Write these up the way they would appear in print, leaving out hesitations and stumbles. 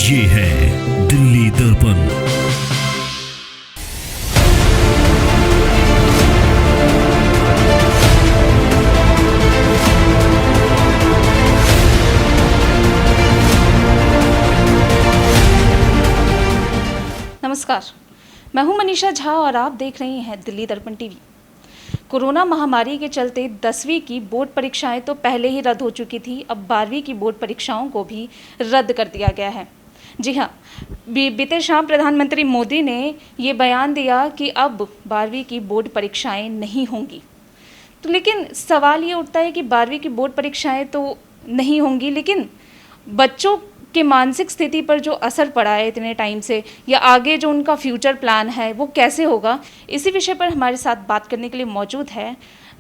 ये है दिल्ली दर्पण। नमस्कार, मैं हूं मनीषा झा और आप देख रहे हैं दिल्ली दर्पण टीवी। कोरोना महामारी के चलते 10वीं की बोर्ड परीक्षाएं तो पहले ही रद्द हो चुकी थी। अब 12वीं की बोर्ड परीक्षाओं को भी रद्द कर दिया गया है। जी हां, बीते शाम प्रधानमंत्री मोदी ने ये बयान दिया कि अब 12वीं की बोर्ड परीक्षाएं नहीं होंगी। तो लेकिन सवाल ये उठता है कि 12वीं की बोर्ड परीक्षाएं तो नहीं होंगी, लेकिन बच्चों के मानसिक स्थिति पर जो असर पड़ा है इतने टाइम से, या आगे जो उनका फ्यूचर प्लान है वो कैसे होगा, इसी विषय पर हमारे साथ बात करने के लिए मौजूद है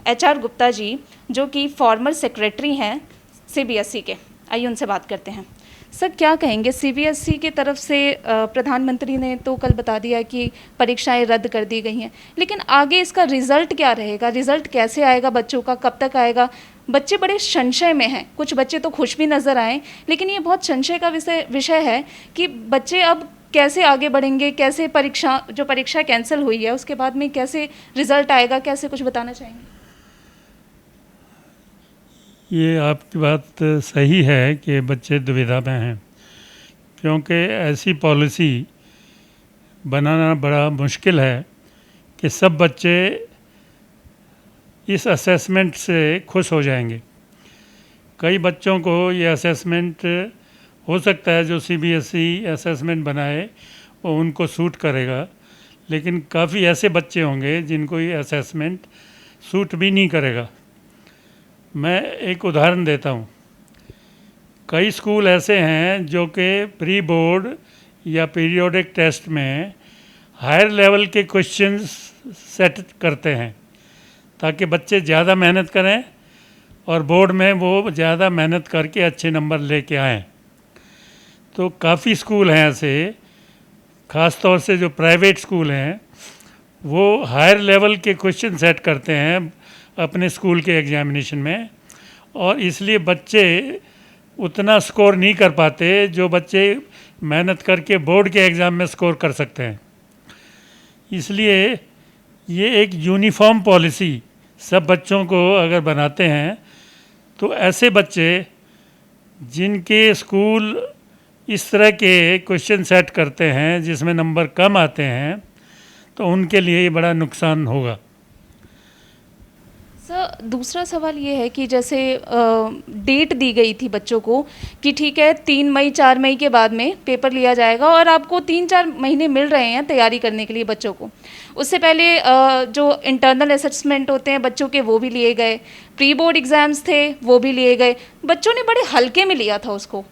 HR गुप्ता जी, जो कि फॉर्मर सेक्रेटरी हैं CBSE के। आइए उनसे बात करते हैं। सर, क्या कहेंगे, CBSE की तरफ से प्रधानमंत्री ने तो कल बता दिया कि परीक्षाएं रद्द कर दी गई हैं, लेकिन आगे इसका रिज़ल्ट क्या रहेगा? रिज़ल्ट कैसे आएगा बच्चों का, कब तक आएगा? बच्चे बड़े संशय में हैं। कुछ बच्चे तो खुश भी नज़र आए, लेकिन ये बहुत संशय का विषय है कि बच्चे अब कैसे आगे बढ़ेंगे, कैसे परीक्षा कैंसिल हुई है उसके बाद में कैसे रिज़ल्ट आएगा, कैसे, कुछ बताना चाहेंगे? ये आपकी बात सही है कि बच्चे दुविधा में हैं, क्योंकि ऐसी पॉलिसी बनाना बड़ा मुश्किल है कि सब बच्चे इस असेसमेंट से खुश हो जाएंगे। कई बच्चों को ये असेसमेंट हो सकता है, जो CBSE असेसमेंट बनाए वो उनको सूट करेगा, लेकिन काफ़ी ऐसे बच्चे होंगे जिनको ये असेसमेंट सूट भी नहीं करेगा। मैं एक उदाहरण देता हूँ। कई स्कूल ऐसे हैं जो कि प्री बोर्ड या पीरियोडिक टेस्ट में हायर लेवल के क्वेश्चंस सेट करते हैं ताकि बच्चे ज़्यादा मेहनत करें और बोर्ड में वो ज़्यादा मेहनत करके अच्छे नंबर लेके आएँ। तो काफ़ी स्कूल हैं ऐसे, ख़ास तौर से जो प्राइवेट स्कूल हैं वो हायर लेवल के क्वेश्चन सेट करते हैं अपने स्कूल के एग्जामिनेशन में, और इसलिए बच्चे उतना स्कोर नहीं कर पाते जो बच्चे मेहनत करके बोर्ड के एग्ज़ाम में स्कोर कर सकते हैं। इसलिए ये एक यूनिफॉर्म पॉलिसी सब बच्चों को अगर बनाते हैं तो ऐसे बच्चे जिनके स्कूल इस तरह के क्वेश्चन सेट करते हैं जिसमें नंबर कम आते हैं, तो उनके लिए ये बड़ा नुकसान होगा। सर, दूसरा सवाल ये है कि जैसे डेट दी गई थी बच्चों को कि ठीक है 3 मई 4 मई के बाद में पेपर लिया जाएगा, और आपको 3-4 महीने मिल रहे हैं तैयारी करने के लिए बच्चों को। उससे पहले जो इंटरनल असेसमेंट होते हैं बच्चों के वो भी लिए गए, प्री बोर्ड एग्ज़ाम्स थे वो भी लिए गए। बच्चों ने बड़े हल्के में लिया था उसको।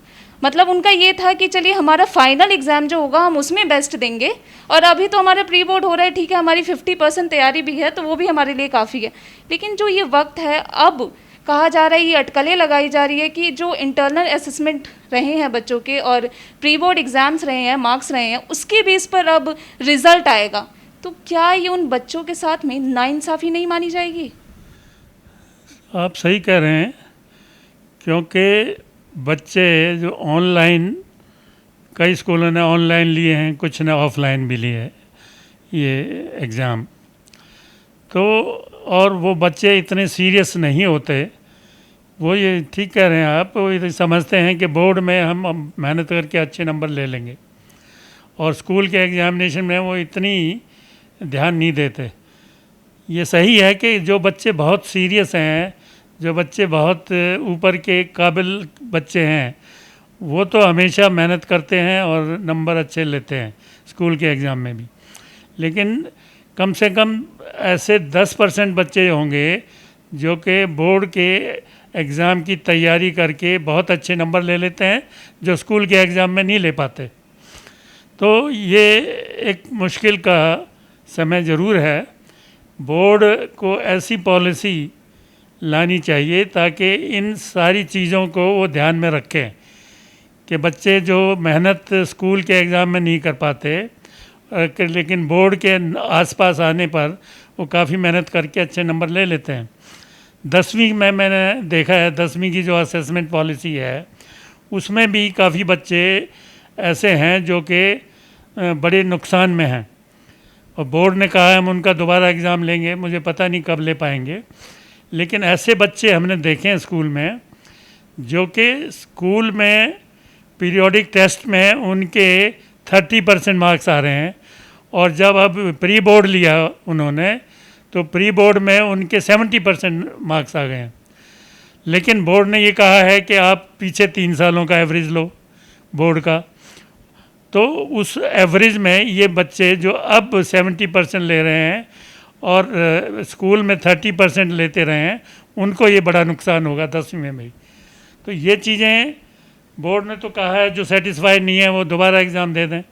मतलब उनका ये था कि चलिए हमारा फाइनल एग्ज़ाम जो होगा हम उसमें बेस्ट देंगे, और अभी तो हमारा प्री बोर्ड हो रहा है, ठीक है हमारी 50% तैयारी भी है तो वो भी हमारे लिए काफ़ी है। लेकिन जो ये वक्त है, अब कहा जा रहा है, ये अटकलें लगाई जा रही है कि जो इंटरनल असेसमेंट रहे हैं बच्चों के और प्री बोर्ड एग्ज़ाम्स रहे हैं, मार्क्स रहे हैं, उसके बेस पर अब रिज़ल्ट आएगा। तो क्या ये उन बच्चों के साथ में नाइंसाफ़ी नहीं मानी जाएगी? आप सही कह रहे हैं, क्योंकि बच्चे जो ऑनलाइन, कई स्कूलों ने ऑनलाइन लिए हैं, कुछ ने ऑफलाइन भी लिए हैं ये एग्ज़ाम, तो और वो बच्चे इतने सीरियस नहीं होते। वो ये ठीक कह रहे हैं आप, वो ये समझते हैं कि बोर्ड में हम मेहनत करके अच्छे नंबर ले लेंगे, और स्कूल के एग्ज़ामिनेशन में वो इतनी ध्यान नहीं देते। ये सही है कि जो बच्चे बहुत सीरियस हैं, जो बच्चे बहुत ऊपर के काबिल बच्चे हैं, वो तो हमेशा मेहनत करते हैं और नंबर अच्छे लेते हैं स्कूल के एग्ज़ाम में भी। लेकिन कम से कम ऐसे 10% बच्चे होंगे जो कि बोर्ड के एग्ज़ाम की तैयारी करके बहुत अच्छे नंबर ले लेते हैं, जो स्कूल के एग्ज़ाम में नहीं ले पाते। तो ये एक मुश्किल का समय ज़रूर है। बोर्ड को ऐसी पॉलिसी लानी चाहिए ताकि इन सारी चीज़ों को वो ध्यान में रखें कि बच्चे जो मेहनत स्कूल के एग्ज़ाम में नहीं कर पाते, लेकिन बोर्ड के आसपास आने पर वो काफ़ी मेहनत करके अच्छे नंबर ले लेते हैं। 10वीं में मैंने देखा है, 10वीं की जो असेसमेंट पॉलिसी है उसमें भी काफ़ी बच्चे ऐसे हैं जो कि बड़े नुकसान में हैं, और बोर्ड ने कहा हम उनका दोबारा एग्ज़ाम लेंगे, मुझे पता नहीं कब ले पाएंगे। लेकिन ऐसे बच्चे हमने देखे हैं स्कूल में जो कि स्कूल में पीरियोडिक टेस्ट में उनके 30% मार्क्स आ रहे हैं, और जब अब प्री बोर्ड लिया उन्होंने तो प्री बोर्ड में उनके 70% मार्क्स आ गए हैं। लेकिन बोर्ड ने ये कहा है कि आप पीछे 3 सालों का एवरेज लो बोर्ड का, तो उस एवरेज में ये बच्चे जो अब 70% ले रहे हैं और स्कूल में 30% लेते रहे हैं, उनको ये बड़ा नुकसान होगा 10वीं में भी। तो ये चीज़ें बोर्ड ने तो कहा है जो सेटिस्फाइड नहीं है वो दोबारा एग्ज़ाम दे दें।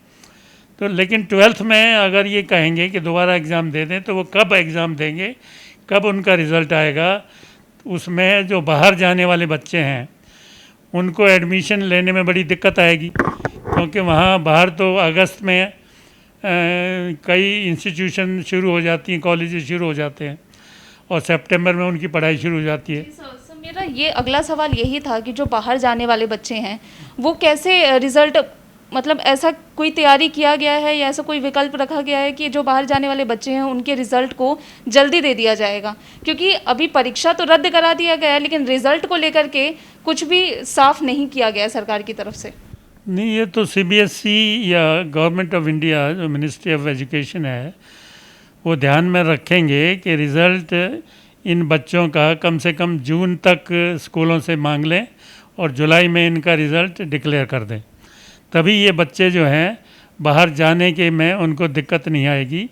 तो लेकिन 12th में अगर ये कहेंगे कि दोबारा एग्ज़ाम दे दें तो वो कब एग्ज़ाम देंगे, कब उनका रिज़ल्ट आएगा, उसमें जो बाहर जाने वाले बच्चे हैं उनको एडमिशन लेने में बड़ी दिक्कत आएगी, क्योंकि वहाँ बाहर तो अगस्त में कई इंस्टीट्यूशन शुरू हो जाती हैं, कॉलेजेस शुरू हो जाते हैं, और सितंबर में उनकी पढ़ाई शुरू हो जाती है। सर, मेरा ये अगला सवाल यही था कि जो बाहर जाने वाले बच्चे हैं वो कैसे रिज़ल्ट, मतलब ऐसा कोई तैयारी किया गया है या ऐसा कोई विकल्प रखा गया है कि जो बाहर जाने वाले बच्चे हैं उनके रिज़ल्ट को जल्दी दे दिया जाएगा? क्योंकि अभी परीक्षा तो रद्द करा दिया गया है, लेकिन रिज़ल्ट को लेकर के कुछ भी साफ नहीं किया गया सरकार की तरफ से। नहीं, ये तो CBSE या गवर्नमेंट ऑफ इंडिया जो मिनिस्ट्री ऑफ एजुकेशन है वो ध्यान में रखेंगे कि रिज़ल्ट इन बच्चों का कम से कम जून तक स्कूलों से मांग लें और जुलाई में इनका रिज़ल्ट डिक्लेयर कर दें, तभी ये बच्चे जो हैं बाहर जाने के में उनको दिक्कत नहीं आएगी।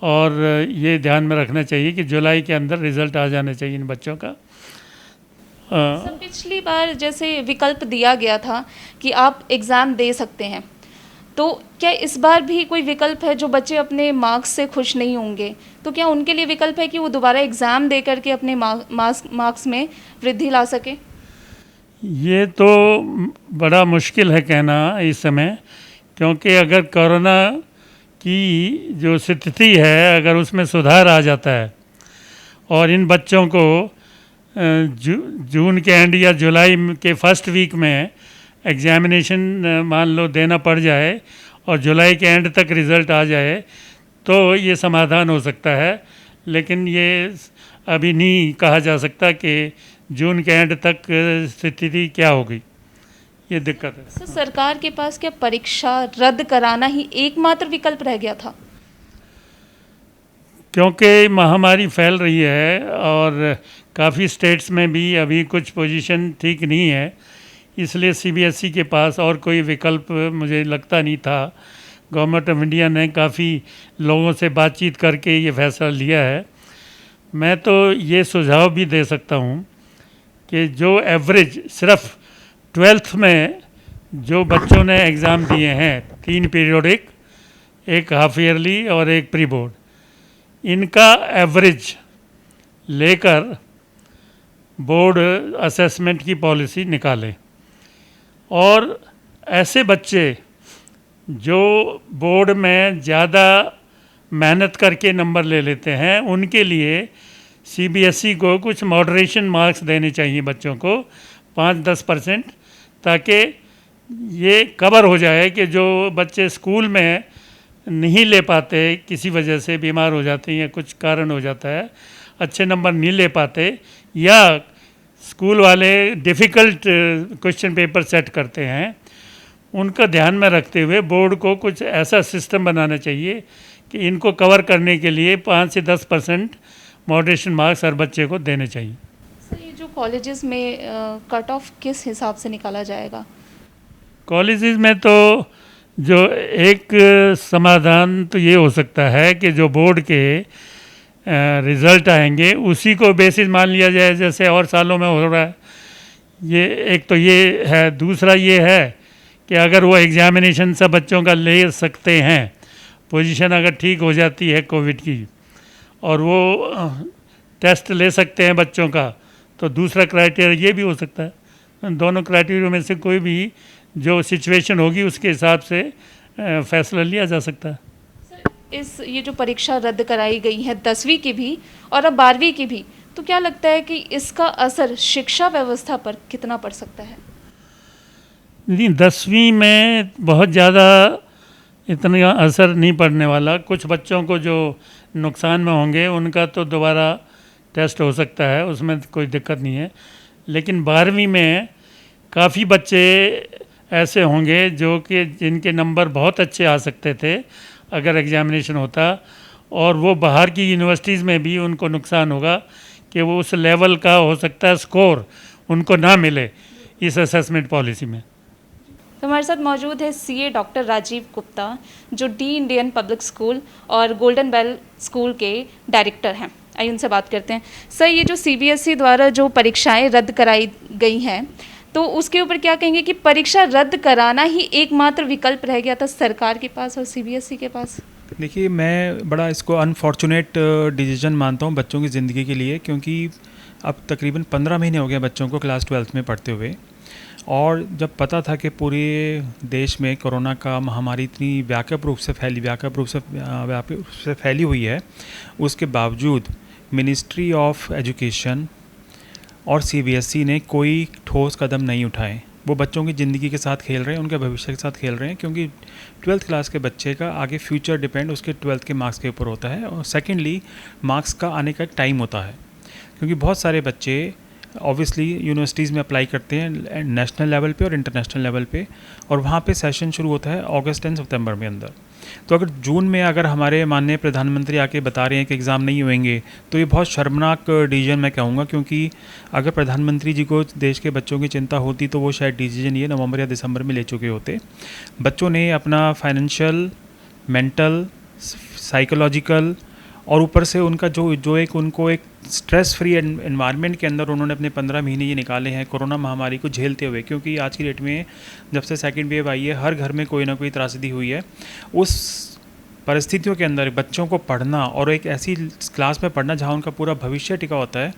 और ये ध्यान में रखना चाहिए कि जुलाई के अंदर रिज़ल्ट आ जाना चाहिए इन बच्चों का। सर, पिछली बार जैसे विकल्प दिया गया था कि आप एग्ज़ाम दे सकते हैं, तो क्या इस बार भी कोई विकल्प है? जो बच्चे अपने मार्क्स से खुश नहीं होंगे तो क्या उनके लिए विकल्प है कि वो दोबारा एग्ज़ाम दे करके अपने मार्क्स में वृद्धि ला सके? ये तो बड़ा मुश्किल है कहना इस समय, क्योंकि अगर कोरोना की जो स्थिति है अगर उसमें सुधार आ जाता है और इन बच्चों को जून के एंड या जुलाई के फर्स्ट वीक में एग्ज़ामिनेशन मान लो देना पड़ जाए और जुलाई के एंड तक रिज़ल्ट आ जाए तो ये समाधान हो सकता है। लेकिन ये अभी नहीं कहा जा सकता कि जून के एंड तक स्थिति क्या होगी, ये दिक्कत है। सर, सरकार के पास क्या परीक्षा रद्द कराना ही एकमात्र विकल्प रह गया था? क्योंकि महामारी फैल रही है और काफ़ी स्टेट्स में भी अभी कुछ पोजीशन ठीक नहीं है, इसलिए CBSE के पास और कोई विकल्प मुझे लगता नहीं था। गवर्नमेंट ऑफ इंडिया ने काफ़ी लोगों से बातचीत करके ये फैसला लिया है। मैं तो ये सुझाव भी दे सकता हूँ कि जो एवरेज सिर्फ 12th में जो बच्चों ने एग्ज़ाम दिए हैं 3 पीरियोडिक, एक हाफ ईयरली और एक प्री बोर्ड, इनका एवरेज लेकर बोर्ड असेसमेंट की पॉलिसी निकाले। और ऐसे बच्चे जो बोर्ड में ज़्यादा मेहनत करके नंबर ले लेते हैं उनके लिए CBSE को कुछ मॉडरेशन मार्क्स देने चाहिए बच्चों को 5-10%, ताकि ये कवर हो जाए कि जो बच्चे स्कूल में नहीं ले पाते, किसी वजह से बीमार हो जाते हैं या कुछ कारण हो जाता है, अच्छे नंबर नहीं ले पाते, या स्कूल वाले डिफ़िकल्ट क्वेश्चन पेपर सेट करते हैं, उनका ध्यान में रखते हुए बोर्ड को कुछ ऐसा सिस्टम बनाना चाहिए कि इनको कवर करने के लिए 5 से 10% मॉडरेशन मार्क्स हर बच्चे को देने चाहिए। सर, ये जो कॉलेजेस में कट ऑफ किस हिसाब से निकाला जाएगा? कॉलेजेस में तो जो एक समाधान तो ये हो सकता है कि जो बोर्ड के रिज़ल्ट आएंगे उसी को बेसिस मान लिया जाए जैसे और सालों में हो रहा है। ये एक तो ये है। दूसरा ये है कि अगर वो एग्ज़ामिनेशन सब बच्चों का ले सकते हैं, पोजीशन अगर ठीक हो जाती है कोविड की और वो टेस्ट ले सकते हैं बच्चों का, तो दूसरा क्राइटेरिया ये भी हो सकता है। दोनों क्राइटेरिया में से कोई भी जो सिचुएशन होगी उसके हिसाब से फैसला लिया जा सकता है। ये जो परीक्षा रद्द कराई गई है 10वीं की भी और अब 12वीं की भी, तो क्या लगता है कि इसका असर शिक्षा व्यवस्था पर कितना पड़ सकता है? नहीं, 10वीं में बहुत ज़्यादा इतना असर नहीं पड़ने वाला। कुछ बच्चों को जो नुकसान में होंगे उनका तो दोबारा टेस्ट हो सकता है, उसमें कोई दिक्कत नहीं है। लेकिन 12वीं में काफ़ी बच्चे ऐसे होंगे जो कि जिनके नंबर बहुत अच्छे आ सकते थे अगर एग्जामिनेशन होता, और वो बाहर की यूनिवर्सिटीज़ में भी उनको नुकसान होगा कि वो उस लेवल का हो सकता है स्कोर उनको ना मिले इस असेसमेंट पॉलिसी में। तो हमारे साथ मौजूद है सीए डॉक्टर राजीव गुप्ता, जो डी इंडियन पब्लिक स्कूल और गोल्डन बेल स्कूल के डायरेक्टर हैं। आइए उनसे बात करते हैं। सर, ये जो सीबीएसई द्वारा जो परीक्षाएं रद्द कराई गई हैं, तो उसके ऊपर क्या कहेंगे कि परीक्षा रद्द कराना ही एकमात्र विकल्प रह गया था सरकार के पास और सीबीएसई के पास? देखिए, मैं बड़ा इसको अनफॉर्चुनेट डिसीजन मानता हूँ बच्चों की ज़िंदगी के लिए, क्योंकि अब तकरीबन 15 महीने हो गए बच्चों को क्लास 12th में पढ़ते हुए, और जब पता था कि पूरे देश में कोरोना का महामारी इतनी व्यापक रूप से फैली हुई है, उसके बावजूद मिनिस्ट्री ऑफ एजुकेशन और सीबीएसई ने कोई ठोस कदम नहीं उठाए। वो बच्चों की ज़िंदगी के साथ खेल रहे हैं, उनके भविष्य के साथ खेल रहे हैं, क्योंकि 12th क्लास के बच्चे का आगे फ्यूचर डिपेंड उसके 12th के मार्क्स के ऊपर होता है। और सेकेंडली, मार्क्स का आने का एक टाइम होता है, क्योंकि बहुत सारे बच्चे ऑब्वियसली यूनिवर्सिटीज़ में अप्लाई करते हैं नेशनल लेवल पे और इंटरनेशनल लेवल पे, और वहाँ पे सेशन शुरू होता है अगस्त एंड सितंबर में अंदर। तो अगर जून में अगर हमारे माननीय प्रधानमंत्री आके बता रहे हैं कि एग्ज़ाम नहीं होंगे, तो ये बहुत शर्मनाक डिसीजन मैं कहूँगा, क्योंकि अगर प्रधानमंत्री जी को देश के बच्चों की चिंता होती तो वो शायद डिसीजन ये नवंबर या दिसंबर में ले चुके होते। बच्चों ने अपना फाइनेंशियल, मेंटल, साइकोलॉजिकल और ऊपर से उनका जो एक उनको एक स्ट्रेस फ्री एनवायरनमेंट के अंदर उन्होंने अपने 15 महीने ये निकाले हैं कोरोना महामारी को झेलते हुए, क्योंकि आज की डेट में जब से सेकंड वेव आई है हर घर में कोई ना कोई त्रासदी हुई है। उस परिस्थितियों के अंदर बच्चों को पढ़ना और एक ऐसी क्लास में पढ़ना जहाँ उनका पूरा भविष्य टिका होता है,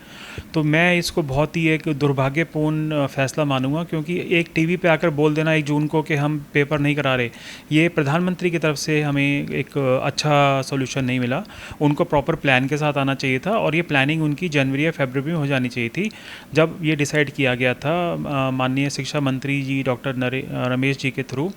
तो मैं इसको बहुत ही एक दुर्भाग्यपूर्ण फैसला मानूंगा। क्योंकि एक टीवी पे आकर बोल देना 1 जून को कि हम पेपर नहीं करा रहे, ये प्रधानमंत्री की तरफ से हमें एक अच्छा सोल्यूशन नहीं मिला। उनको प्रॉपर प्लान के साथ आना चाहिए था, और ये प्लानिंग उनकी जनवरी या फरवरी में हो जानी चाहिए थी, जब ये डिसाइड किया गया था माननीय शिक्षा मंत्री जी डॉक्टर रमेश जी के थ्रू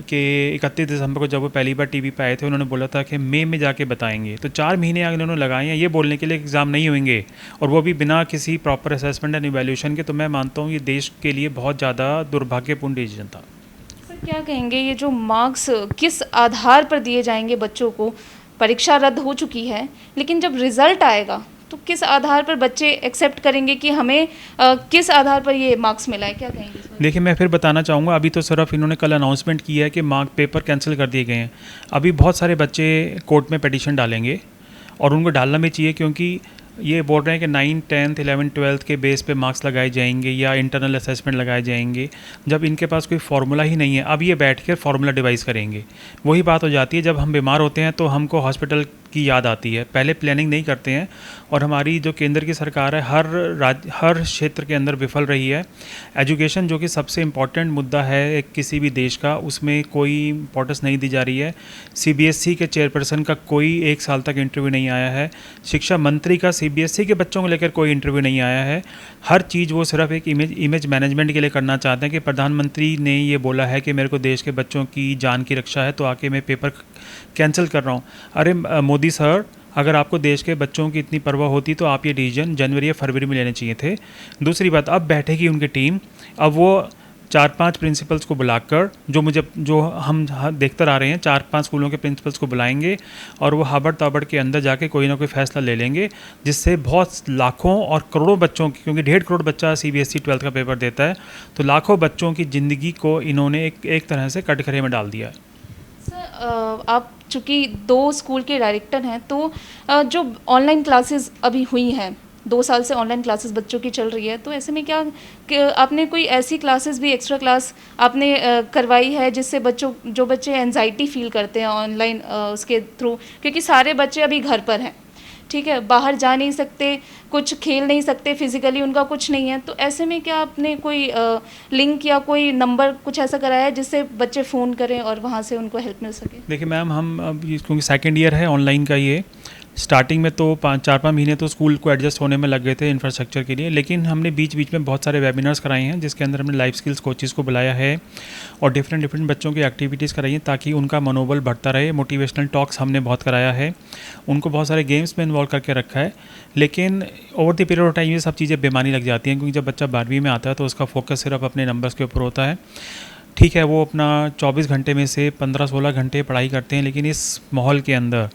कि 31 दिसंबर को जब वो पहली बार टीवी पे आए थे, उन्होंने बोला था कि मई में जाके बताएंगे। तो 4 महीने आगे उन्होंने लगाए हैं ये बोलने के लिए एग्ज़ाम नहीं होंगे, और वो भी बिना किसी प्रॉपर असेसमेंट एंड इवैल्यूएशन के। तो मैं मानता हूँ ये देश के लिए बहुत ज़्यादा दुर्भाग्यपूर्ण डिसीजन था। सर, क्या कहेंगे, ये जो मार्क्स किस आधार पर दिए जाएंगे बच्चों को? परीक्षा रद्द हो चुकी है, लेकिन जब रिजल्ट आएगा तो किस आधार पर बच्चे एक्सेप्ट करेंगे कि हमें किस आधार पर ये मार्क्स मिला है? क्या कहेंगे इस पर? देखिए, मैं फिर बताना चाहूँगा, अभी तो सिर्फ इन्होंने कल अनाउंसमेंट किया है कि पेपर कैंसिल कर दिए गए हैं। अभी बहुत सारे बच्चे कोर्ट में पिटीशन डालेंगे, और उनको डालना भी चाहिए, क्योंकि ये बोल रहे हैं कि 9, 10th, 11th, 12th के बेस पे मार्क्स लगाए जाएंगे या इंटरनल असेसमेंट लगाए जाएंगे, जब इनके पास कोई फार्मूला ही नहीं है। अब ये बैठ कर फार्मूला डिवाइस करेंगे। वही बात हो जाती है, जब हम बीमार होते हैं तो हमको हॉस्पिटल की याद आती है, पहले प्लानिंग नहीं करते हैं। और हमारी जो केंद्र की सरकार है हर क्षेत्र के अंदर विफल रही है। एजुकेशन जो कि सबसे इम्पॉर्टेंट मुद्दा है एक किसी भी देश का, उसमें कोई इम्पोर्टेंस नहीं दी जा रही है। सीबीएसई के चेयरपर्सन का कोई 1 साल तक इंटरव्यू नहीं आया है। शिक्षा मंत्री का सीबीएसई के बच्चों को लेकर कोई इंटरव्यू नहीं आया है। हर चीज़ वो सिर्फ एक इमेज मैनेजमेंट के लिए करना चाहते हैं कि प्रधानमंत्री ने ये बोला है कि मेरे को देश के बच्चों की जान की रक्षा है, तो आके मैं पेपर कैंसिल कर रहा हूँ। अरे मोदी सर, अगर आपको देश के बच्चों की इतनी परवाह होती तो आप ये डिसीजन जनवरी या फरवरी में लेने चाहिए थे। दूसरी बात, अब बैठेगी उनकी टीम, अब वो 4-5 प्रिंसिपल्स को बुलाकर, जो हम देखते आ रहे हैं, 4-5 स्कूलों के प्रिंसिपल्स को बुलाएंगे, और वो हाबड़ ताबड़ के अंदर जाके कोई ना कोई फैसला ले लेंगे, जिससे बहुत लाखों और करोड़ों बच्चों की, क्योंकि 1.5 करोड़ बच्चा सीबीएसई 12th का पेपर देता है, तो लाखों बच्चों की ज़िंदगी को इन्होंने एक तरह से कटघरे में डाल दिया है। सर, आप चूँकि 2 स्कूल के डायरेक्टर हैं, तो जो ऑनलाइन क्लासेस अभी हुई हैं, 2 साल से ऑनलाइन क्लासेस बच्चों की चल रही है, तो ऐसे में क्या कि आपने कोई ऐसी क्लासेस भी, एक्स्ट्रा क्लास आपने करवाई है जिससे जो बच्चे एंजाइटी फील करते हैं ऑनलाइन उसके थ्रू? क्योंकि सारे बच्चे अभी घर पर हैं, ठीक है, बाहर जा नहीं सकते, कुछ खेल नहीं सकते, फिजिकली उनका कुछ नहीं है, तो ऐसे में क्या आपने कोई लिंक या कोई नंबर कुछ ऐसा कराया है जिससे बच्चे फ़ोन करें और वहाँ से उनको हेल्प मिल सके? देखिए मैम, हम अब क्योंकि सेकेंड ईयर है ऑनलाइन का ये, स्टार्टिंग में तो 4-5 महीने तो स्कूल को एडजस्ट होने में लग गए थे इंफ्रास्ट्रक्चर के लिए, लेकिन हमने बीच बीच में बहुत सारे वेबिनार्स कराए हैं जिसके अंदर हमने लाइफ स्किल्स कोचेज़ को बुलाया है और डिफरेंट बच्चों की एक्टिविटीज़ कराई हैं ताकि उनका मनोबल बढ़ता रहे। मोटिवेशनल टॉक्स हमने बहुत कराया है, उनको बहुत सारे गेम्स में इन्वॉल्व करके रखा है। लेकिन over the period of time ये सब चीज़ें बेमानी लग जाती हैं, क्योंकि जब बच्चा 12वीं में आता है तो उसका फोकस सिर्फ अपने नंबर्स के ऊपर होता है। ठीक है, वो अपना 24 घंटे में से 15-16 घंटे पढ़ाई करते हैं, लेकिन इस माहौल के अंदर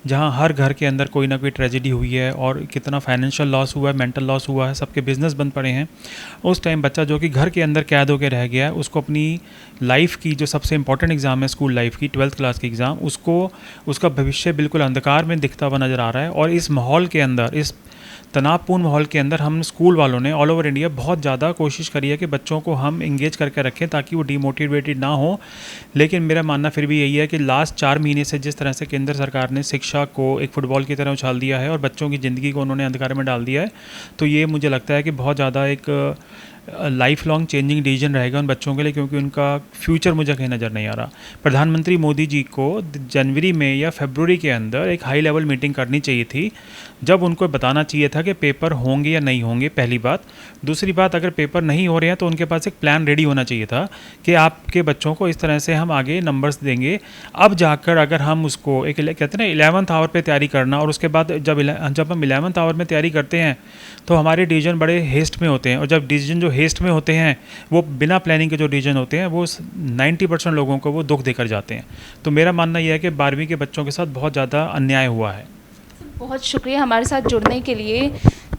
जहाँ हर घर के अंदर कोई ना कोई ट्रेजेडी हुई है और कितना फाइनेंशियल लॉस हुआ है, मेंटल लॉस हुआ है, सबके बिजनेस बंद पड़े हैं, उस टाइम बच्चा जो कि घर के अंदर कैद होकर रह गया है, उसको अपनी लाइफ की जो सबसे इंपॉर्टेंट एग्ज़ाम है स्कूल लाइफ की 12th क्लास की एग्ज़ाम, उसको उसका भविष्य बिल्कुल अंधकार में दिखता हुआ नज़र आ रहा है। और इस माहौल के अंदर, इस तनावपूर्ण माहौल के अंदर हम स्कूल वालों ने ऑल ओवर इंडिया बहुत ज़्यादा कोशिश करी है कि बच्चों को हम इंगेज करके रखें ताकि वो डीमोटिवेटेड ना हो। लेकिन मेरा मानना फिर भी यही है कि लास्ट 4 महीने से जिस तरह से केंद्र सरकार ने शिक्षा को एक फुटबॉल की तरह उछाल दिया है और बच्चों की ज़िंदगी को उन्होंने अंधकार में डाल दिया है, तो ये मुझे लगता है कि बहुत ज़्यादा एक लाइफ लॉन्ग चेंजिंग डिसीजन रहेगा उन बच्चों के लिए, क्योंकि उनका फ्यूचर मुझे कहीं नज़र नहीं आ रहा। प्रधानमंत्री मोदी जी को जनवरी में या फरवरी के अंदर एक हाई लेवल मीटिंग करनी चाहिए थी, जब उनको बताना चाहिए था कि पेपर होंगे या नहीं होंगे, पहली बात। दूसरी बात, अगर पेपर नहीं हो रहे हैं तो उनके पास एक प्लान रेडी होना चाहिए था कि आपके बच्चों को इस तरह से हम आगे नंबर्स देंगे। अब जाकर अगर हम उसको एक कहते हैं ना 11th आवर पे तैयारी करना, और उसके बाद जब हम 11th आवर में तैयारी करते हैं तो हमारे डिसीजन बड़े हेस्ट में होते हैं, और जब डिसीजन जो हेस्ट में होते हैं वो बिना प्लानिंग के जो डिसीजन होते हैं वो 90% लोगों को वो दुख देकर जाते हैं। तो मेरा मानना यह है कि 12वीं के बच्चों के साथ बहुत ज़्यादा अन्याय हुआ है। बहुत शुक्रिया हमारे साथ जुड़ने के लिए।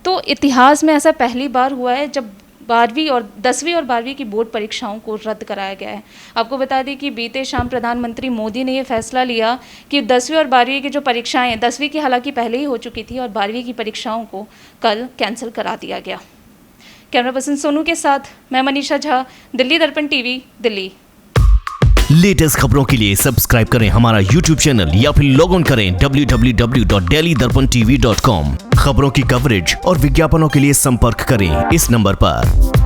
तो इतिहास में ऐसा पहली बार हुआ है जब 10वीं और 12वीं की बोर्ड परीक्षाओं को रद्द कराया गया है। आपको बता दें कि बीते शाम प्रधानमंत्री मोदी ने ये फैसला लिया कि 10वीं और 12वीं की जो परीक्षाएं, 10वीं की हालांकि पहले ही हो चुकी थी और 12वीं की परीक्षाओं को कल कैंसिल करा दिया गया। कैमरा पर्सन सोनू के साथ मैं मनीषा झा, दिल्ली दर्पण टीवी, दिल्ली। लेटेस्ट खबरों के लिए सब्सक्राइब करें हमारा YouTube चैनल या फिर लॉग ऑन करें www.delhidarpantv.com। खबरों की कवरेज और विज्ञापनों के लिए संपर्क करें इस नंबर पर।